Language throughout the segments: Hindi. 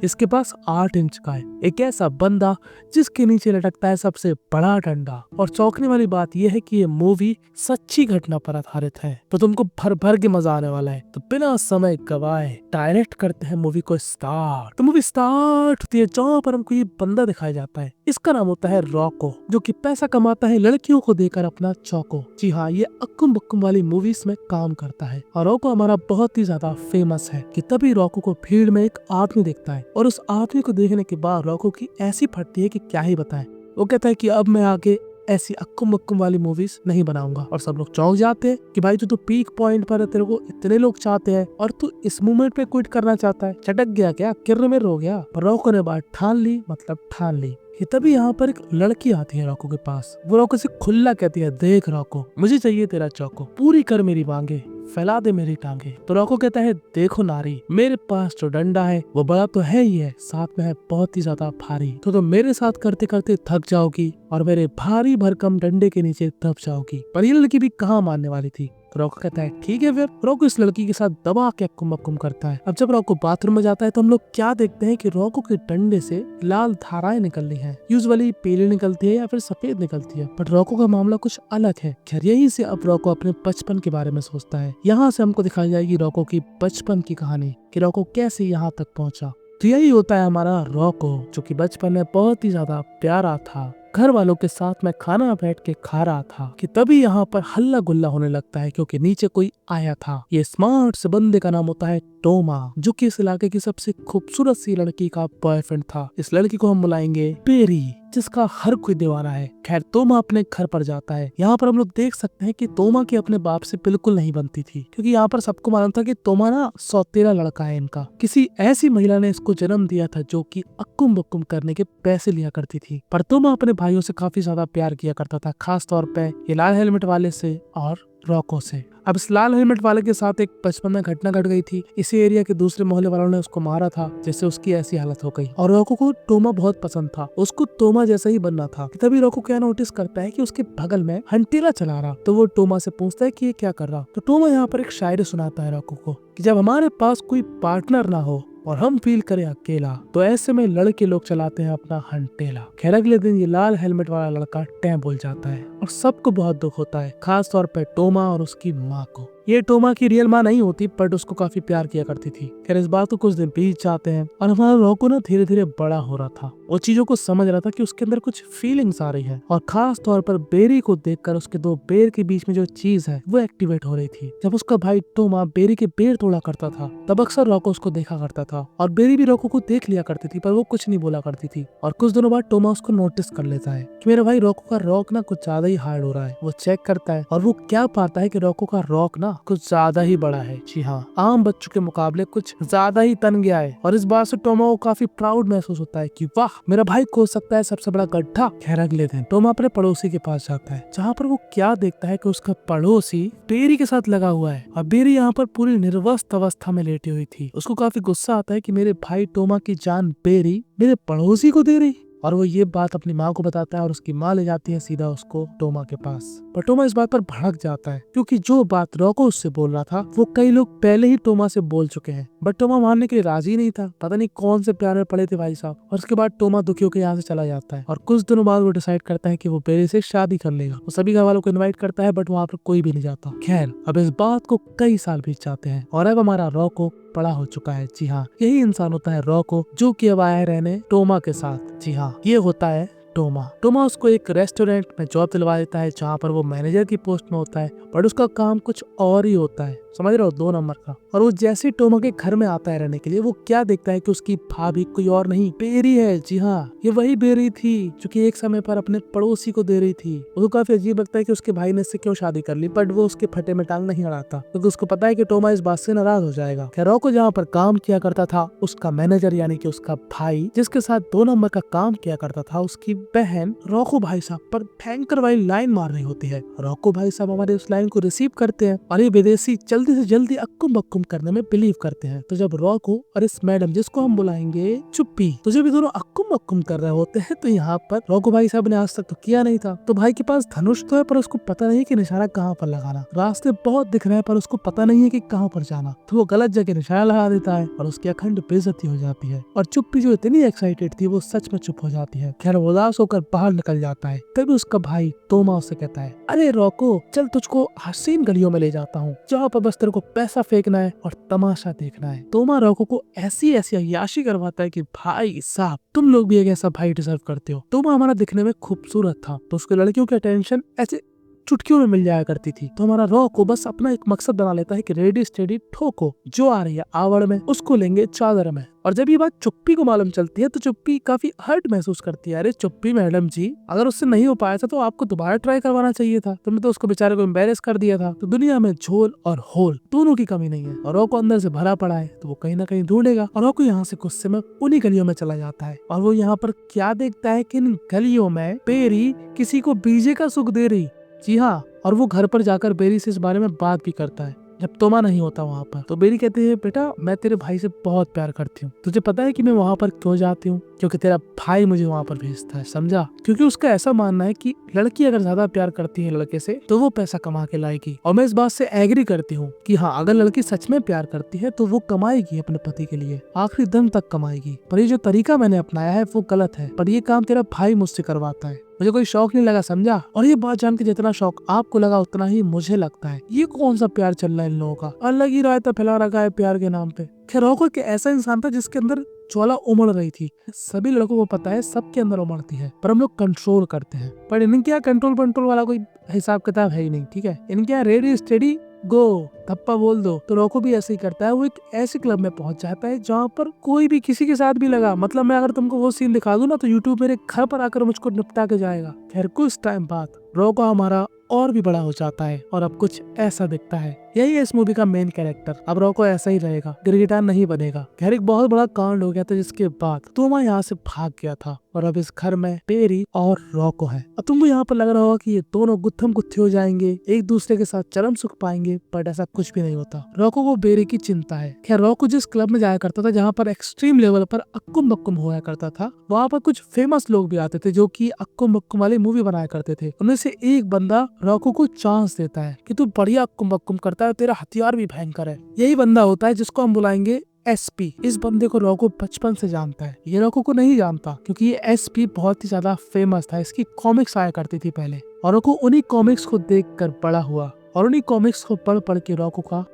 इसके पास 8 इंच का है। एक ऐसा बंदा जिसके नीचे लटकता है सबसे बड़ा डंडा। और चौंकने वाली बात यह है कि ये मूवी सच्ची घटना पर आधारित है, तो तुमको भर भर के मजा आने वाला है। तो बिना समय गवाए डायरेक्ट करते हैं मूवी को स्टार्ट। तो मूवी स्टार्ट होती है जहाँ पर हमको ये बंदा दिखाया जाता है। इसका नाम होता है रॉको, जो कि पैसा कमाता है लड़कियों को देकर अपना चौको। जी हाँ, ये अक्कुम बक्कुम वाली मूवीज में काम करता है। और रॉको हमारा बहुत ही ज्यादा फेमस है कि तभी रॉको को भीड़ में एक आदमी दिखता है और उस आदमी को देखने के बाद रॉको की ऐसी फटती है कि क्या ही बताएं। वो कहता है कि अब मैं आगे ऐसी अक्कुम बक्कुम वाली मूवीज नहीं बनाऊंगा। और सब लोग चौंक जाते हैं कि भाई तू तो पीक पॉइंट पर है, तेरे को इतने लोग चाहते हैं और तू इस मूवमेंट पे क्विट करना चाहता है। चटक गया क्या, किर्रमिर हो गया। पर रॉको ने बात ठान ली, मतलब ठान ली। तभी यहाँ पर एक लड़की आती है रॉको के पास। वो रॉको से खुल्ला कहती है, देख रॉको, मुझे चाहिए तेरा चौको, पूरी कर मेरी मांगे, फैला दे मेरी टांगे। तो रॉको कहता है, देखो नारी, मेरे पास जो डंडा है वो बड़ा तो है ही है, साथ में है बहुत ही ज्यादा भारी। तो तुम मेरे साथ करते करते थक जाओगी और मेरे भारी भरकम डंडे के नीचे दब जाओगी। पर ये लड़की भी कहाँ मानने वाली थी। तो रॉको कहता है, ठीक है। फिर रॉको इस लड़की के साथ दबा के अक्कुम बक्कुम करता है। अब जब रॉको बाथरूम में जाता है तो हम लोग क्या देखते हैं कि रॉको के डंडे से लाल धाराएं निकल रही हैं। यूजुअली पीली निकलती है या फिर सफेद निकलती है, बट रॉको का मामला कुछ अलग है। खैर यहीं से अब रॉको अपने बचपन के बारे में सोचता है। यहाँ से हमको दिखाई जाएगी रॉको की बचपन की कहानी कि रॉको कैसे यहाँ तक पहुँचा। तो यही होता है हमारा रॉको, जो कि बचपन में बहुत ही ज्यादा प्यारा था, घर वालों के साथ में खाना बैठ के खा रहा था कि तभी यहाँ पर हल्ला गुल्ला होने लगता है क्योंकि नीचे कोई आया था। ये स्मार्ट से बंदे का नाम होता है टोमा, जो कि इस इलाके की सबसे खूबसूरत सी लड़की का बॉयफ्रेंड था। इस लड़की को हम बुलाएंगे पेरी, जिसका हर कोई दीवाना है। खैर तोमा अपने घर पर जाता है। यहाँ पर हम लोग देख सकते हैं कि तोमा की अपने बाप से बिल्कुल नहीं बनती थी, क्योंकि यहाँ पर सबको मालूम था कि तोमा ना सौतेला लड़का है इनका। किसी ऐसी महिला ने इसको जन्म दिया था जो कि अक्कुम बक्कुम करने के पैसे लिया करती थी। पर तोमा अपने भाइयों से काफी ज्यादा प्यार किया करता था, खास तौर पे ये लाल हेलमेट वाले से और रॉको से। अब इस लाल हेलमेट वाले के साथ एक बचपन में घटना घट गई थी। इसी एरिया के दूसरे मोहल्ले वालों ने उसको मारा था, जिससे उसकी ऐसी हालत हो गई। और रॉको को टोमा बहुत पसंद था, उसको टोमा जैसा ही बनना था। तभी रॉको क्या नोटिस करता है कि उसके बगल में हंटीला चला रहा। तो वो टोमा से पूछता है कि ये क्या कर रहा। तो टोमा यहाँ पर एक शायरी सुनाता है रॉको को कि जब हमारे पास कोई पार्टनर ना हो और हम फील करें अकेला, तो ऐसे में लड़के लोग चलाते हैं अपना हंटेला। खैर अगले दिन ये लाल हेलमेट वाला लड़का टैं बोल जाता है और सबको बहुत दुख होता है, खास तौर पे टोमा और उसकी माँ को। ये टोमा की रियल माँ नहीं होती, बट उसको काफी प्यार किया करती थी। खैर इस बात को कुछ दिन बीत जाते हैं और हमारा रॉको ना धीरे धीरे बड़ा हो रहा था। वो चीजों को समझ रहा था कि उसके अंदर कुछ फीलिंग्स आ रही है, और खास तौर पर बेरी को देखकर उसके दो बेर के बीच में जो चीज है वो एक्टिवेट हो रही थी। जब उसका भाई टोमा बेरी के बेर तोड़ा करता था तब अक्सर रॉको उसको देखा करता था, और बेरी भी रॉको को देख लिया करती थी, पर वो कुछ नहीं बोला करती थी। और कुछ दिनों बाद टोमा उसको नोटिस कर लेता है कि मेरे भाई रॉको का रॉक ना कुछ ज्यादा ही हार्ड हो रहा है। वो चेक करता है और वो क्या पाता है कि रॉको का रॉक ना कुछ ज्यादा ही बड़ा है। जी हाँ, आम बच्चों के मुकाबले कुछ ज्यादा ही तन गया है। और इस बात से टोमा को काफी प्राउड महसूस होता है कि वाह, मेरा भाई खोद सकता है सबसे बड़ा गड्ढा। खैर अगले दिन टोमा अपने पड़ोसी के पास जाता है, जहाँ पर वो क्या देखता है कि उसका पड़ोसी बेरी के साथ लगा हुआ है और बेरी यहाँ पर पूरी निर्वस्त अवस्था में लेटी हुई थी। उसको काफी गुस्सा आता है कि मेरे भाई टोमा की जान बेरी मेरे पड़ोसी को दे रही। और वो ये बात अपनी माँ को बताता है और उसकी माँ ले जाती है सीधा उसको टोमा के पास। पर टोमा इस बात पर भड़क जाता है, क्योंकि जो बात रॉको उससे बोल रहा था वो कई लोग पहले ही टोमा से बोल चुके हैं। बट टोमा मानने के लिए राजी नहीं था। पता नहीं कौन से प्यार में पड़े थे भाई साहब। और उसके बाद टोमा दुखी होकर यहाँ से चला जाता है और कुछ दिनों बाद वो डिसाइड करता है कि वो बेरी से शादी कर लेगा। वो सभी घर वालों को इन्वाइट करता है, बट वहाँ पर कोई भी नहीं जाता। खैर अब इस बात को कई साल बीत जाते हैं और अब हमारा रॉको बड़ा हो चुका है। जी हाँ, यही इंसान होता है रॉको, जो कि अब आया है रहने टोमा के साथ। जी हाँ, ये होता है टोमा। टोमा उसको एक रेस्टोरेंट में जॉब दिलवा देता है, जहाँ पर वो मैनेजर की पोस्ट में होता है, बट उसका काम कुछ और ही होता है, समझ रहे हो, 2 नंबर का। और वो जैसे टोमा के घर में आता है रहने के लिए, वो क्या देखता है कि उसकी भाभी कोई और नहीं बेरी है। जी हाँ, ये वही बेरी थी जो कि एक समय पर अपने पड़ोसी को दे रही थी। उसको काफी अजीब लगता है कि उसके भाई ने इससे क्यों शादी कर ली, बट वो उसके फटे में टांग नहीं अड़ाता, क्योंकि उसको पता है कि टोमा इस बात से नाराज हो जाएगा। खैर रॉको जहाँ पर काम किया करता था, उसका मैनेजर यानी कि उसका भाई जिसके साथ 2 नंबर का काम किया करता था, उसकी बहन रोको भाई साहब पर भयंकर वाली लाइन मार रही होती है। रोको भाई साहब हमारे उस लाइन को रिसीव करते हैं और ये विदेशी जल्दी से जल्दी अक्कुम बक्कुम करने में बिलीव करते हैं। तो जब रोको और इस मैडम जिसको हम बुलाएंगे चुप्पी, तो जब ये दोनों अक्कुम बक्कुम कर रहे होते हैं तो यहाँ पर रोको भाई साहब ने आज तक तो किया नहीं था। तो भाई के पास धनुष तो है पर उसको पता नहीं कि निशाना कहाँ पर लगाना। रास्ते बहुत दिख रहे हैं पर उसको पता नहीं है कि कहाँ पर जाना। तो वो गलत जगह निशाना लगा देता है और उसकी अखंड बेइज्जती हो जाती है और चुप्पी जो इतनी एक्साइटेड थी वो सच में चुप हो जाती है। खैर वो उदास होकर बाहर निकल जाता है। तभी उसका भाई तोमा उससे कहता है, अरे रोको चल तुझको हसीन गलियों में ले जाता हूँ जहाँ पर बस तेरे को पैसा फेंकना है और तमाशा देखना है। तोमा रोको को ऐसी ऐसी अय्याशी करवाता है कि भाई साहब तुम लोग भी एक ऐसा भाई डिजर्व करते हो। तोमा हमारा दिखने में खूबसूरत था तो उसके लड़कियों की अटेंशन ऐसे चुटकियों में मिल जाया करती थी। तो हमारा रोको बस अपना एक मकसद बना लेता है कि रेडी स्टेडी ठोको, जो आ रही है आवड़ में उसको लेंगे चादर में। और जब ये बात चुप्पी को मालूम चलती है तो चुप्पी काफी हर्ट महसूस करती है। अरे चुप्पी मैडम जी, अगर उससे नहीं हो पाया था तो आपको दोबारा ट्राई करवाना चाहिए था। तुमने तो उसको बेचारे को एम्बेरस कर दिया था। तो दुनिया में झोल और होल दोनों की कमी नहीं है और रोको अंदर से भरा पड़ा है तो वो कहीं ना कहीं ढूंढेगा। और रोको यहाँ से गुस्से में उन्हीं गलियों में चला जाता है और वो यहाँ पर क्या देखता है कि इन गलियों में बेरी किसी को बीजे का सुख दे रही। जी हाँ, और वो घर पर जाकर बेरी से इस बारे में बात भी करता है जब तोमा नहीं होता वहाँ पर। तो बेरी कहती है, बेटा मैं तेरे भाई से बहुत प्यार करती हूँ। तुझे पता है कि मैं वहाँ पर क्यों जाती हूँ? क्योंकि तेरा भाई मुझे वहाँ पर भेजता है, समझा? क्योंकि उसका ऐसा मानना है कि लड़की अगर ज्यादा प्यार करती है लड़के से तो वो पैसा कमा के लाएगी। और मैं इस बात से एग्री करती हूँ कि हाँ, अगर लड़की सच में प्यार करती है तो वो कमाएगी अपने पति के लिए, आखिरी दम तक कमाएगी। पर ये जो तरीका मैंने अपनाया है वो गलत है, पर ये काम तेरा भाई मुझसे करवाता है। मुझे कोई शौक नहीं लगा, समझा? और ये बात जान के जितना शौक आपको लगा उतना ही मुझे लगता है। ये कौन सा प्यार चल रहा है इन लोगों का? अलग ही रायता फैला रखा है प्यार के नाम पे। खैर रोको एक ऐसा इंसान था जिसके अंदर ज्वाला उमड़ रही थी। सभी लड़कों को पता है सबके अंदर उमड़ती है पर हम लोग कंट्रोल करते हैं। पर इनके यहाँ कंट्रोल वाला कोई हिसाब किताब है ही नहीं, ठीक है? इनके यहाँ रेडी स्टेडी गो, थप्पा बोल दो। तो रोको भी ऐसे ही करता है। वो एक ऐसे क्लब में पहुंच जाता है जहाँ पर कोई भी किसी के साथ भी लगा, मतलब मैं अगर तुमको वो सीन दिखा दूं ना तो यूट्यूब मेरे घर पर आकर मुझको निपटा के जाएगा। खैर कुछ टाइम बाद रोको हमारा और भी बड़ा हो जाता है और अब कुछ ऐसा दिखता है। यही है इस मूवी का मेन कैरेक्टर। अब रोको ऐसा ही रहेगा, गिरगिटार नहीं बनेगा। खैर एक बहुत बड़ा कांड हो गया था जिसके बाद तोमा यहाँ से भाग गया था और अब इस घर में पेरी और रोको है। अब तुमको यहाँ पर लग रहा होगा कि ये दोनों गुत्थम गुत्थे हो जाएंगे, एक दूसरे के साथ चरम सुख पाएंगे, बट ऐसा कुछ भी नहीं होता। रोको को बेरी की चिंता है। खैर रोको जिस क्लब में जाया करता था जहाँ पर एक्सट्रीम लेवल पर अक्कुम बक्कुम होया करता था, वहाँ पर कुछ फेमस लोग भी आते थे जो की अक्कुम बक्कुम वाली मूवी बनाया करते थे। उनमें से एक बंदा रोको को चांस देता है कि तू बढ़िया अक्कुम बक्कुम करता है, तेरा हथियार भी भयंकर है। यही बंदा होता है जिसको हम बुलाएंगे एसपी। इस बंदे को रोको बचपन से जानता है। ये रोको को नहीं जानता क्योंकि ये एसपी बहुत ही ज्यादा फेमस था। इसकी कॉमिक्स आया करती थी पहले और रोको उन्हीं कॉमिक्स को देखकर बड़ा हुआ और उन्हीं कॉमिक्स को पढ़ पढ़ के रोको का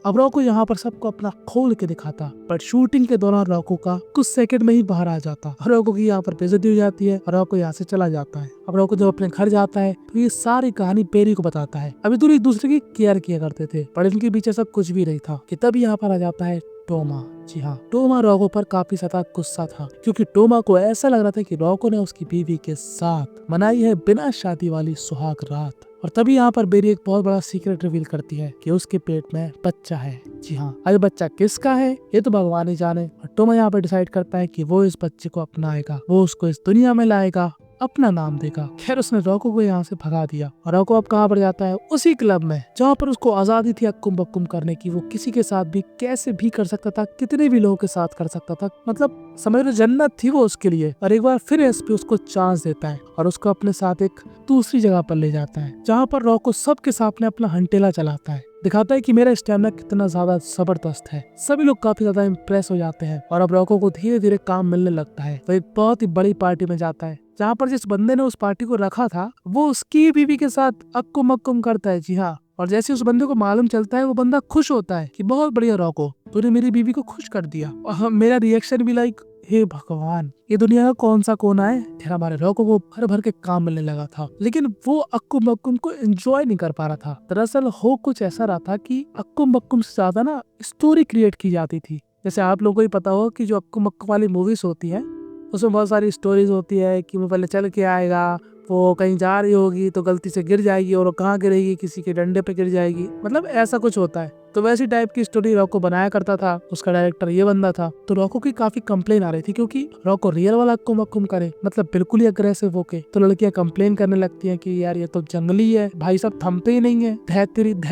अब रोको यहाँ पर सबको अपना खोल के दिखाता, पर शूटिंग के दौरान रोको का कुछ सेकंड में ही बाहर आ जाता। रोको की यहाँ पर बेइज्जती हो जाती है और रोको यहाँ से चला जाता है। अब रोको जब अपने घर जाता है तो ये सारी कहानी पेरी को बताता है। अभी दोनों एक दूसरे की केयर किया करते थे पर इनके बीच ऐसा कुछ भी नहीं था कि तभी यहाँ पर आ जाता है टोमा। जी हाँ, टोमा रोको पर काफी ज्यादा गुस्सा था क्योंकि टोमा को ऐसा लग रहा था कि रोको ने उसकी बीवी के साथ मनाई है बिना शादी वाली सुहाग रात। और तभी यहाँ पर बेरी एक बहुत बड़ा सीक्रेट रिवील करती है कि उसके पेट में बच्चा है। जी हाँ, अब बच्चा किसका है ये तो भगवान ही जाने। और टोमा यहाँ पर डिसाइड करता है कि वो इस बच्चे को अपनाएगा, वो उसको इस दुनिया में लाएगा, अपना नाम देगा। खैर उसने रोको को यहाँ से भगा दिया और रोको अब कहाँ पर जाता है? उसी क्लब में जहाँ पर उसको आजादी थी अक्कुम बक्कुम करने की। वो किसी के साथ भी कैसे भी कर सकता था, कितने भी लोगों के साथ कर सकता था, मतलब समझ लो जन्नत थी वो उसके लिए। और एक बार फिर एसपी उसको चांस देता है और उसको अपने साथ एक दूसरी जगह पर ले जाता है जहाँ पर रोको सबके सामने अपना हंटेला चलाता है, दिखाता है कि मेरा स्टैमिना कितना ज्यादा जबरदस्त है। सभी लोग काफी ज्यादा इम्प्रेस हो जाते हैं और अब रोको को धीरे धीरे काम मिलने लगता है। वो एक बहुत ही बड़ी पार्टी में जाता है जहाँ पर जिस बंदे ने उस पार्टी को रखा था वो उसकी बीवी के साथ अक्कुम अक्कुम करता है। जी हाँ, और जैसे उस बंदे को मालूम चलता है वो बंदा खुश होता है कि बहुत बढ़िया रोको, तूने मेरी बीवी को खुश कर दिया। और मेरा रिएक्शन भी लाइक हे भगवान, ये दुनिया का कौन सा कोना है। फिर हमारे रोको को भर भर के काम मिलने लगा था, लेकिन वो अक्कुम बक्कुम को एंजॉय नहीं कर पा रहा था। दरअसल हो कुछ ऐसा रहा था कि अक्कुम बक्कुम से ज्यादा ना स्टोरी क्रिएट की जाती थी। जैसे आप लोगों को ही पता हो कि जो अक्कुम बक्कुम वाली मूवीज होती है उसमें बहुत सारी स्टोरीज होती है कि वो पहले चल के आएगा, वो कहीं जा रही होगी तो गलती से गिर जाएगी और वो कहाँ गिरेगी, किसी के डंडे पे गिर जाएगी, मतलब ऐसा कुछ होता है। तो वैसी टाइप की स्टोरी रॉको बनाया करता था। उसका डायरेक्टर ये बंदा था। तो रॉको की काफी कंप्लेन आ रही थी क्योंकि रॉको रियल वाला अक्कुम अक्कुम करे, मतलब बिल्कुल ही अग्रेसिव होके। तो लड़कियां कंप्लेन करने लगती है कि यार ये तो जंगली है, भाई साहब थमते ही नहीं है, धै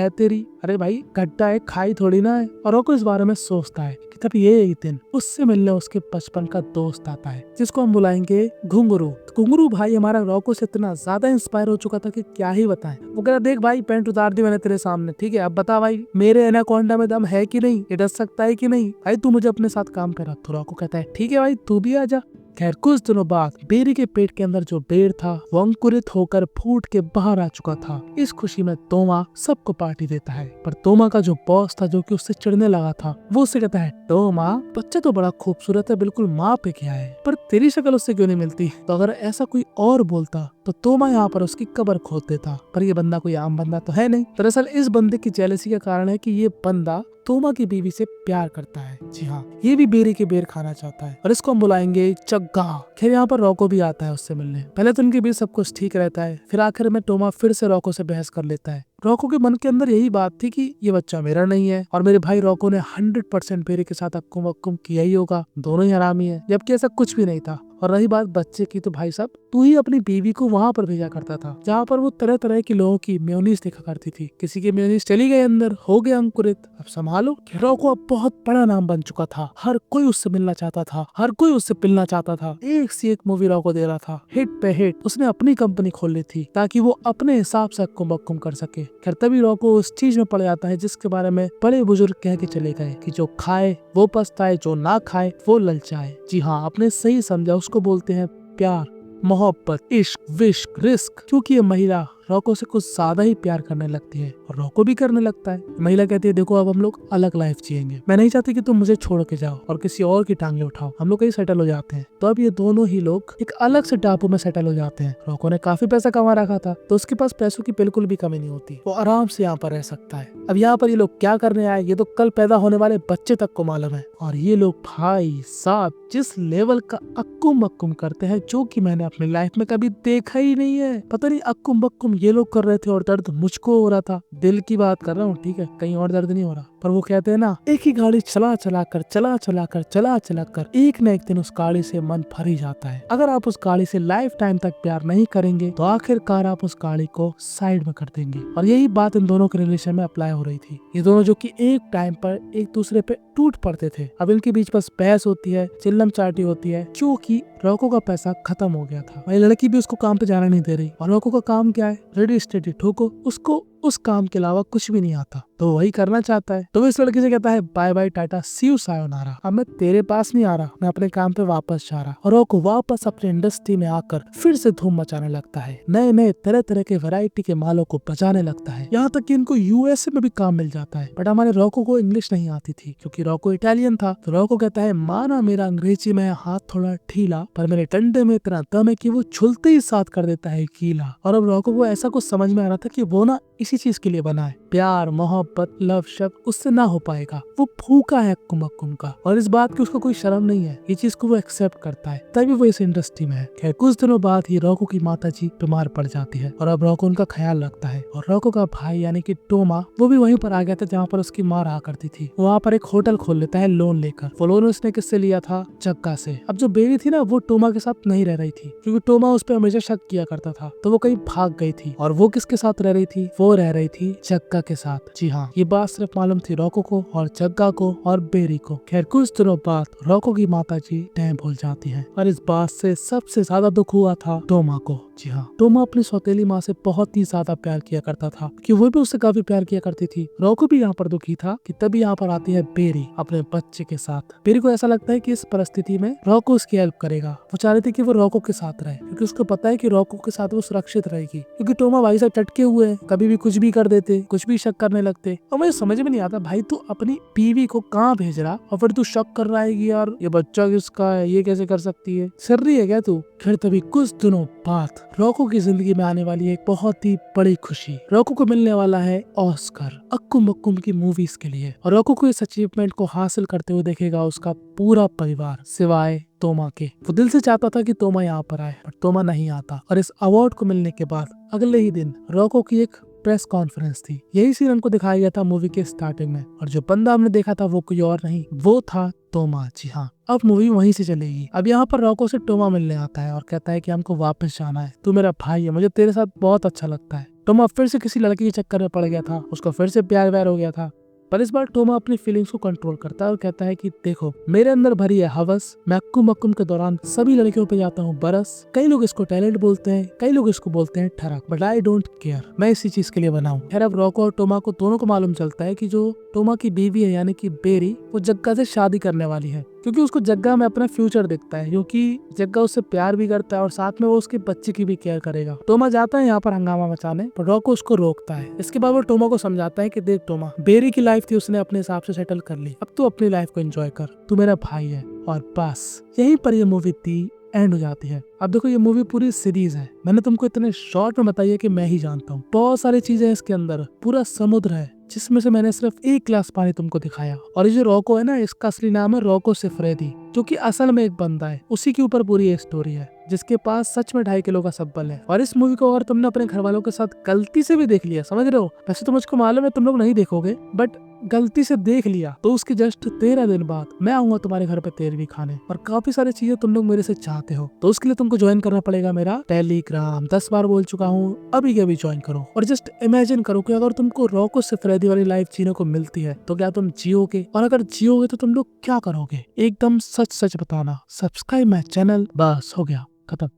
तेरी। अरे भाई गड्ढा है, खाई थोड़ी ना है। और रॉको इस बारे में सोचता है कि तब ये एक दिन उससे मिलने उसके बचपन का दोस्त आता है जिसको हम बुलाएंगे घुंगरू। तो घुंगरू भाई हमारा रॉको से इतना ज्यादा इंस्पायर हो चुका था कि क्या ही बताएं। वो कह रहा देख भाई पैंट उतार दी मैंने तेरे सामने, ठीक है, अब बता भाई मेरे एनाकोंडा में दम है कि नहीं, ये डस सकता है कि नहीं, भाई तू मुझे अपने साथ काम कर। तो रॉको कहता है ठीक है भाई तू भी आ जा। खैर कुछ दिनों बाद बेरी के पेट के अंदर जो बेर था वो अंकुरित होकर फूट के बाहर आ चुका था। इस खुशी में तोमा सबको पार्टी देता है, पर तोमा का जो बॉस था जो कि उससे चिढ़ने लगा था वो उससे कहता है तोमा बच्चा तो बड़ा खूबसूरत है, बिल्कुल माँ पे क्या है, पर तेरी शक्ल उससे क्यों नहीं मिलती। तो अगर ऐसा कोई और बोलता तो तोमा यहाँ पर उसकी कब्र खोद देता, पर ये बंदा कोई आम बंदा तो है नहीं। दरअसल इस बंदे की जेलसी का कारण है कि ये बंदा तोमा की बीवी से प्यार करता है। जी हाँ, ये भी बेरी के बेर खाना चाहता है और इसको हम बुलाएंगे चग्गा। खैर यहाँ पर रॉको भी आता है उससे मिलने। पहले तो उनके बीच सब कुछ ठीक रहता है, फिर आखिर में तोमा फिर से रॉको से बहस कर लेता है। रॉको के मन के अंदर यही बात थी कि ये बच्चा मेरा नहीं है और मेरे भाई रॉको ने 100% बेरी के साथ अक्कुम अक्कुम किया ही होगा, दोनों ही हरामी है, जबकि ऐसा कुछ भी नहीं था। और रही बात बच्चे की, तो भाई साहब तू ही अपनी बीवी को वहाँ पर भेजा करता था जहाँ पर वो तरह तरह के लोगों की मेयोनीज देखा करती थी। किसी की मेयोनीज चली गई अंदर, हो गया अंकुरित, अब संभालो। रॉको अब बहुत बड़ा नाम बन चुका था, हर कोई उससे मिलना चाहता था, हर कोई उससे पिलना चाहता था। एक से एक मूवी रॉको दे रहा था, हिट पे हिट। उसने अपनी कंपनी खोल ली थी ताकि वो अपने हिसाब से अक्कुम बक्कुम कर सके। खैर तभी रॉको उस चीज में पड़ जाता है जिसके बारे में बड़े बुजुर्ग कह के चले गए कि जो खाए वो पछताए, जो ना खाए वो ललचाए। जी हाँ, आपने सही समझा, उसको बोलते हैं प्यार, मोहब्बत, इश्क, विश्क, रिस्क। क्योंकि ये महिला रॉको से कुछ ज्यादा ही प्यार करने लगती है और रॉको भी करने लगता है। महिला कहती है देखो अब हम लोग अलग लाइफ जिएंगे, मैं नहीं चाहती कि तुम मुझे छोड़ के जाओ और किसी और की टांगे उठाओ, हम लोग कहीं सेटल हो जाते हैं। तो अब ये दोनों ही लोग एक अलग से टापू में सेटल हो जाते हैं। रॉको ने काफी पैसा कमा रखा था तो उसके पास पैसों की बिल्कुल भी कमी नहीं होती, वो आराम से यहाँ पर रह सकता है। अब यहाँ पर ये लोग क्या करने आए ये तो कल पैदा होने वाले बच्चे तक को मालूम है। और ये लोग भाई साहब जिस लेवल का अक्कुम बक्कुम करते हैं जो कि मैंने अपनी लाइफ में कभी देखा ही नहीं है। पता नहीं अक्कुम बक्कुम ये लोग कर रहे थे और दर्द मुझको हो रहा था। दिल की बात कर रहा हूँ, ठीक है, कहीं और दर्द नहीं हो रहा। पर वो कहते हैं ना, एक ही गाड़ी चला चला कर एक न एक दिन उस गाड़ी से मन भर ही जाता है। अगर आप उस गाड़ी से लाइफ टाइम तक प्यार नहीं करेंगे तो आखिरकार आप उस गाड़ी को साइड में कर देंगे। और यही बात इन दोनों के रिलेशन में अप्लाई हो रही थी। ये दोनों जो कि एक टाइम पर एक दूसरे पे टूट पड़ते थे, अब इनके बीच बस बहस होती है, चिल्लम चाटी होती है क्योंकि रॉको का पैसा खत्म हो गया था। वही लड़की भी उसको काम पे जाने नहीं दे रही और रॉको का काम क्या है, रेडी स्टेडी ठोको। उसको उस काम के अलावा कुछ भी नहीं आता तो वही करना चाहता है। तो वो इस लड़की से कहता है bye bye tata see you sayonara, अब मैं तेरे पास नहीं आ रहा, मैं अपने काम पे वापस जा रहा। और रॉको वापस अपने इंडस्ट्री में आकर फिर से धूम मचाने लगता है, नए नए तरह तरह के वैरायटी के मालों को बजाने लगता है। यहाँ तक कि इनको यूएसए में भी काम मिल जाता है। बट हमारे रॉको को इंग्लिश नहीं आती थी क्योंकि रॉको इटालियन था। तो रॉको कहता है माना मेरा अंग्रेजी में हाथ थोड़ा ढीला, पर मेरे डंडे में इतना दम है कि वो छुलते ही साथ कर देता है गीला। और अब रॉको को ऐसा कुछ समझ में आ रहा था कि वो ना इसी चीज के लिए बना है, प्यार मोहब्बत लव शब्द उससे ना हो पाएगा। वो फूका है अक्कुम अक्कुम का और इस बात की उसको कोई शर्म नहीं है, ये चीज को वो एक्सेप्ट करता है, तभी वो इस इंडस्ट्री में है। खैर कुछ दिनों बाद ही रॉको की माताजी बीमार पड़ जाती है और अब रॉको उनका ख्याल रखता है। और रॉको का भाई यानी कि टोमा वो भी वहीं पर आ गया था जहाँ पर उसकी माँ रहा करती थी। वहाँ पर एक होटल खोल लेता है लोन लेकर। वो लोन उसने किससे लिया था, जग्गा से। अब जो बेबी थी ना वो टोमा के साथ नहीं रह रही थी क्योंकि टोमा उस पर हमेशा शक किया करता था, तो वो कहीं भाग गई थी। और वो किसके साथ रह रही थी, वो रह रही थी जग्गा के साथ। जी हाँ, ये बात सिर्फ मालूम थी रॉको को और जग्गा को और बेरी को। खैर कुछ दिनों बाद रॉको की माताजी टैं भूल जाती हैं और इस बात से सबसे ज्यादा दुख हुआ था टोमा को। जी हाँ, टोमा अपनी सौतेली माँ से बहुत ही ज्यादा प्यार किया करता था कि वो भी उससे काफी प्यार किया करती थी। रॉको भी यहाँ पर दुखी था कि तभी यहाँ पर आती है बेरी अपने बच्चे के साथ। बेरी को ऐसा लगता है कि इस परिस्थिति में रॉको उसकी हेल्प करेगा। वो चाह रही थी कि वो रॉको के साथ रहे क्योंकि उसको पता है कि रॉको के साथ वो सुरक्षित रहेगी, क्योंकि टोमा भाई साहब चटके हुए हैं, कभी भी कुछ भी कर देते, कुछ भी शक करने लगते। और मुझे समझ में नहीं आता भाई तू अपनी बीवी को कहाँ भेज रहा और फिर तू शक कर रहा है कि यार ये बच्चा किसका है, ये कैसे कर सकती है, सर रही है क्या तू। फिर तभी कुछ दिनों बाद रॉको की जिंदगी में आने वाली एक बहुत ही बड़ी खुशी, रॉको को मिलने वाला है ऑस्कर अक्कुम बक्कुम की मूवीज के लिए। और रॉको को इस अचीवमेंट को हासिल करते हुए देखेगा उसका पूरा परिवार सिवाय तोमा के। वो दिल से चाहता था कि तोमा यहाँ पर आए पर तोमा नहीं आता। और इस अवार्ड को मिलने के बाद अगले ही दिन रॉको की एक प्रेस कॉन्फ्रेंस थी। यही सीन हमको दिखाया गया था मूवी के स्टार्टिंग में, और जो बंदा हमने देखा था वो कोई और नहीं, वो था टोमा। जी हाँ, अब मूवी वहीं से चलेगी। अब यहाँ पर रॉको से टोमा मिलने आता है और कहता है कि हमको वापस जाना है, तू मेरा भाई है, मुझे तेरे साथ बहुत अच्छा लगता है। टोमा फिर से किसी लड़की के चक्कर में पड़ गया था, उसको फिर से प्यार व्यार हो गया था, पर इस बार टोमा अपनी फीलिंग्स को कंट्रोल करता है और कहता है कि देखो, मेरे अंदर भरी है हवस, मैं अक्कू मक्कुम के दौरान सभी लड़कियों पे जाता हूँ बरस। कई लोग इसको टैलेंट बोलते हैं, कई लोग इसको बोलते हैं ठरक, बट आई डोंट केयर, मैं इसी चीज के लिए बना हूँ। खैर अब रॉको और टोमा को दोनों को मालूम चलता है कि जो टोमा की बीवी है यानी कि बेरी, वो जग्गा से शादी करने वाली है, क्योंकि उसको जग्गा में अपना फ्यूचर दिखता है, क्योंकि जग्गा उससे प्यार भी करता है और साथ में वो उसके बच्चे की भी केयर करेगा। टोमा जाता है यहाँ पर हंगामा मचाने, पर रॉको उसको रोकता है। इसके बाद वो टोमा को समझाता है कि देख टोमा, बेरी की लाइफ थी उसने अपने हिसाब से सेटल कर ली, अब तू अपनी लाइफ को एंजॉय कर, तू मेरा भाई है। और बस यहीं पर ये मूवी थी एंड हो जाती है। अब देखो, ये मूवी पूरी सीरीज है, मैंने तुमको इतने शॉर्ट में बताई है कि मैं ही जानता हूँ। बहुत सारी चीजें इसके अंदर, पूरा समुद्र है जिसमें से मैंने सिर्फ 1 गिलास पानी तुमको दिखाया। और ये जो रॉको है ना, इसका असली नाम है रॉको सिफरेदी, जो कि असल में एक बंदा है, उसी के ऊपर पूरी ये स्टोरी है, जिसके पास सच में 2.5 किलो का सब्बल है। और इस मूवी को अगर तुमने अपने घर वालों के साथ गलती से भी देख लिया, समझ रहे हो, वैसे तो मुझको मालूम है तुम लोग नहीं देखोगे, बट गलती से देख लिया तो उसके जस्ट 13 दिन बाद मैं आऊंगा तुम्हारे घर पे 13वीं खाने, और काफी सारी चीजें तुम लोग मेरे से चाहते हो, तो उसके लिए तुमको ज्वाइन करना पड़ेगा मेरा टेलीग्राम। 10 बार बोल चुका हूँ, अभी के अभी ज्वाइन करो। और जस्ट इमेजिन करो कि अगर तुमको रॉको सिफरेदी वाली लाइफ जीने को मिलती है तो क्या तुम जियोगे, और अगर जियोगे तो तुम लोग क्या करोगे, एकदम सच सच बताना। सब्सक्राइब माय चैनल, बस हो गया, खत्म।